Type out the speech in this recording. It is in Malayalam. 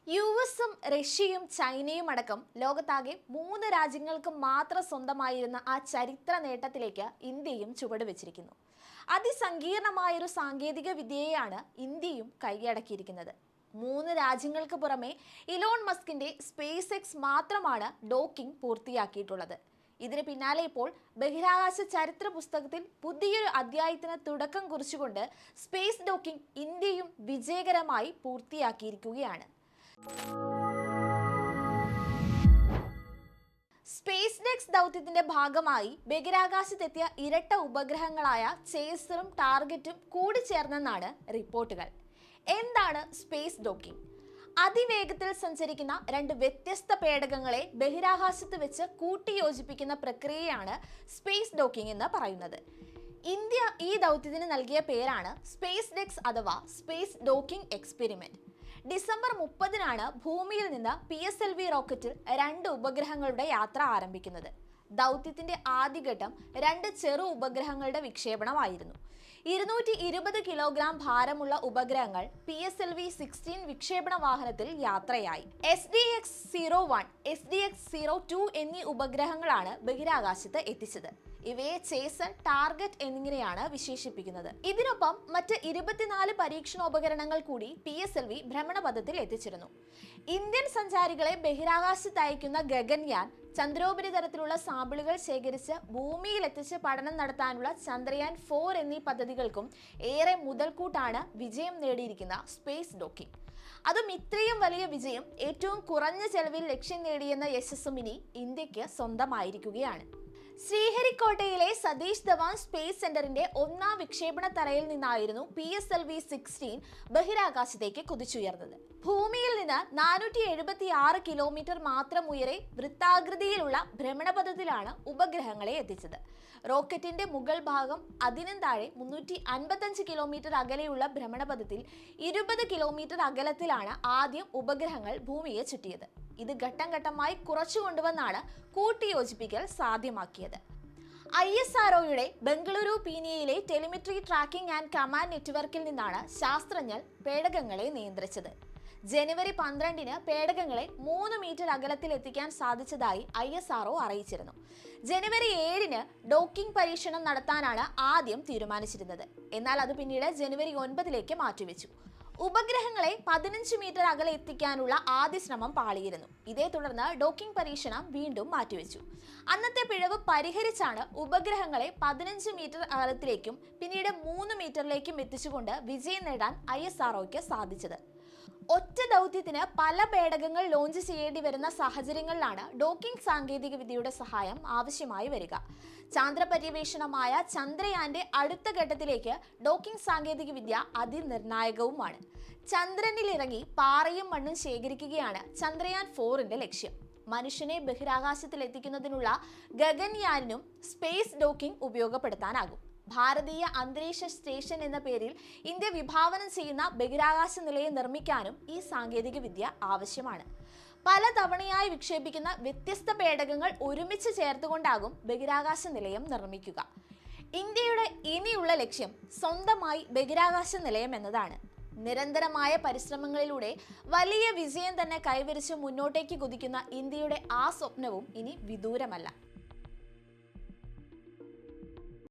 യുഎസും റഷ്യയും ചൈനയും അടക്കം ലോകത്താകെ 3 രാജ്യങ്ങൾക്ക് മാത്രം സ്വന്തമായിരുന്ന ആ ചരിത്ര നേട്ടത്തിലേക്ക് ഇന്ത്യയും ചുവടുവെച്ചിരിക്കുന്നു. അതിസങ്കീർണമായൊരു സാങ്കേതിക വിദ്യയെയാണ് ഇന്ത്യയും കൈയടക്കിയിരിക്കുന്നത്. 3 രാജ്യങ്ങൾക്ക് പുറമെ ഇലോൺ മസ്കിന്റെ സ്പേസ് എക്സ് മാത്രമാണ് ഡോക്കിംഗ് പൂർത്തിയാക്കിയിട്ടുള്ളത്. ഇതിന് പിന്നാലെ ഇപ്പോൾ ബഹിരാകാശ ചരിത്ര പുസ്തകത്തിൽ പുതിയൊരു അധ്യായത്തിന് തുടക്കം കുറിച്ചുകൊണ്ട് സ്പേസ് ഡോക്കിംഗ് ഇന്ത്യയും വിജയകരമായി പൂർത്തിയാക്കിയിരിക്കുകയാണ്. സ്പേസ് ഡെക്സ് ദൗത്യത്തിന്റെ ഭാഗമായി ബഹിരാകാശത്തെത്തിയ ഇരട്ട ഉപഗ്രഹങ്ങളായ ചേസറും ടാർഗറ്റും കൂടിച്ചേർന്നെന്നാണ് റിപ്പോർട്ടുകൾ. എന്താണ് സ്പേസ് ഡോക്കിംഗ്? അതിവേഗത്തിൽ സഞ്ചരിക്കുന്ന 2 വ്യത്യസ്ത പേടകങ്ങളെ ബഹിരാകാശത്ത് വെച്ച് കൂട്ടിയോജിപ്പിക്കുന്ന പ്രക്രിയയാണ് സ്പേസ് ഡോക്കിംഗ് എന്ന് പറയുന്നത്. ഇന്ത്യ ഈ ദൗത്യത്തിന് നൽകിയ പേരാണ് സ്പേസ് ഡെക്സ് അഥവാ സ്പേസ് ഡോക്കിംഗ് എക്സ്പെരിമെന്റ്. ഡിസംബർ 30-നാണ് ഭൂമിയിൽ നിന്ന് PSLV റോക്കറ്റിൽ 2 ഉപഗ്രഹങ്ങളുടെ യാത്ര ആരംഭിക്കുന്നത്. ദൗത്യത്തിന്റെ ആദ്യഘട്ടം 2 ചെറു ഉപഗ്രഹങ്ങളുടെ വിക്ഷേപണമായിരുന്നു. 220 കിലോഗ്രാം ഭാരമുള്ള ഉപഗ്രഹങ്ങൾ PSLV-16 വിക്ഷേപണ വാഹനത്തിൽ യാത്രയായി. SDX-01, SDX-02 എന്നീ ഉപഗ്രഹങ്ങളാണ് ബഹിരാകാശത്ത് എത്തിച്ചത്. ഇവയെ ചേസർ, ടാർഗറ്റ് എന്നിങ്ങനെയാണ് വിശേഷിപ്പിക്കുന്നത്. ഇതിനൊപ്പം മറ്റ് 24 പരീക്ഷണോപകരണങ്ങൾ കൂടി PSLV ഭ്രമണപഥത്തിൽ എത്തിച്ചിരുന്നു. ഇന്ത്യൻ സഞ്ചാരികളെ ബഹിരാകാശത്ത് അയക്കുന്ന ഗഗൻയാൻ, ചന്ദ്രോപരിതലത്തിലുള്ള സാമ്പിളുകൾ ശേഖരിച്ച് ഭൂമിയിൽ എത്തിച്ച് പഠനം നടത്താനുള്ള ചന്ദ്രയാൻ 4 എന്നീ പദ്ധതികൾക്കും ഏറെ മുതൽക്കൂട്ടാണ് വിജയം നേടിയിരിക്കുന്ന സ്പേസ് ഡോക്കിംഗ്. അതും ഇത്രയും വലിയ വിജയം ഏറ്റവും കുറഞ്ഞ ചെലവിൽ ലക്ഷ്യം നേടിയെന്ന യശസ്സും ഇനി ഇന്ത്യക്ക് സ്വന്തമായിരിക്കുകയാണ്. ശ്രീഹരിക്കോട്ടയിലെ സതീഷ് ധവാൻ സ്പേസ് സെന്ററിന്റെ 1ാം വിക്ഷേപണ തറയിൽ നിന്നായിരുന്നു PSLV-16 ബഹിരാകാശത്തേക്ക് കുതിച്ചുയർന്നത്. ഭൂമിയിൽ നിന്ന് 476 കിലോമീറ്റർ മാത്രം ഉയരെ വൃത്താകൃതിയിലുള്ള ഭ്രമണപഥത്തിലാണ് ഉപഗ്രഹങ്ങളെ എത്തിച്ചത്. റോക്കറ്റിന്റെ മുകൾ ഭാഗം അതിനും താഴെ 355 കിലോമീറ്റർ അകലെയുള്ള ഭ്രമണപഥത്തിൽ 20 കിലോമീറ്റർ അകലത്തിലാണ് ആദ്യം ഉപഗ്രഹങ്ങൾ ഭൂമിയെ ചുറ്റിയത്. ഇത് ഘട്ടം ഘട്ടമായി കുറച്ചു കൊണ്ടുവന്നാണ് കൂട്ടിയോജിപ്പിക്കൽ സാധ്യമാക്കിയത്. ISROയുടെ ബംഗളൂരു പീനിയയിലെ ടെലിമെട്രി ട്രാക്കിംഗ് ആൻഡ് കമാൻഡ് നെറ്റ്വർക്കിൽ നിന്നാണ് ശാസ്ത്രജ്ഞർ പേടകങ്ങളെ നിയന്ത്രിച്ചത്. ജനുവരി 12-ന് പേടകങ്ങളെ 3 മീറ്റർ അകലത്തിൽ എത്തിക്കാൻ സാധിച്ചതായി ISRO അറിയിച്ചിരുന്നു. ജനുവരി 7-ന് ഡോക്കിംഗ് പരീക്ഷണം നടത്താനാണ് ആദ്യം തീരുമാനിച്ചിരുന്നത്. എന്നാൽ അത് പിന്നീട് ജനുവരി 9-ലേക്ക് മാറ്റിവെച്ചു. ഉപഗ്രഹങ്ങളെ 15 മീറ്റർ അകലെ എത്തിക്കാനുള്ള ആദ്യ ശ്രമം പാളിയിരുന്നു. ഇതേ തുടർന്ന് ഡോക്കിംഗ് പരീക്ഷണം വീണ്ടും മാറ്റിവെച്ചു. അന്നത്തെ പിഴവ് പരിഹരിച്ചാണ് ഉപഗ്രഹങ്ങളെ 15 മീറ്റർ അകലത്തിലേക്കും പിന്നീട് 3 മീറ്ററിലേക്കും എത്തിച്ചുകൊണ്ട് വിജയം നേടാൻ ISROയ്ക്ക് സാധിച്ചത്. ഒറ്റ ദൗത്യത്തിന് പല പേടകങ്ങൾ ലോഞ്ച് ചെയ്യേണ്ടി വരുന്ന സാഹചര്യങ്ങളിലാണ് ഡോക്കിംഗ് സാങ്കേതിക വിദ്യയുടെ സഹായം ആവശ്യമായി വരിക. ചാന്ദ്രപര്യവേഷണമായ ചന്ദ്രയാന്റെ അടുത്ത ഘട്ടത്തിലേക്ക് ഡോക്കിംഗ് സാങ്കേതിക വിദ്യ അതിനിർണായകവുമാണ്. ചന്ദ്രനിലിറങ്ങി പാറയും മണ്ണും ശേഖരിക്കുകയാണ് ചന്ദ്രയാൻ 4ന്റെ ലക്ഷ്യം. മനുഷ്യനെ ബഹിരാകാശത്തിൽ എത്തിക്കുന്നതിനുള്ള ഗഗൻയാനും സ്പേസ് ഡോക്കിംഗ് ഉപയോഗപ്പെടുത്താനാകും. ഭാരതീയ അന്തരീക്ഷ സ്റ്റേഷൻ എന്ന പേരിൽ ഇന്ത്യ വിഭാവനം ചെയ്യുന്ന ബഹിരാകാശ നിലയം നിർമ്മിക്കാനും ഈ സാങ്കേതിക വിദ്യ ആവശ്യമാണ്. പല തവണയായി വിക്ഷേപിക്കുന്ന വ്യത്യസ്ത പേടകങ്ങൾ ഒരുമിച്ച് ചേർത്തുകൊണ്ടാകും ബഹിരാകാശ നിലയം നിർമ്മിക്കുക. ഇന്ത്യയുടെ ഇനിയുള്ള ലക്ഷ്യം സ്വന്തമായി ബഹിരാകാശ നിലയം എന്നതാണ്. നിരന്തരമായ പരിശ്രമങ്ങളിലൂടെ വലിയ വിജയം തന്നെ കൈവരിച്ച് മുന്നോട്ടേക്ക് കുതിക്കുന്ന ഇന്ത്യയുടെ ആ സ്വപ്നവും ഇനി വിദൂരമല്ല.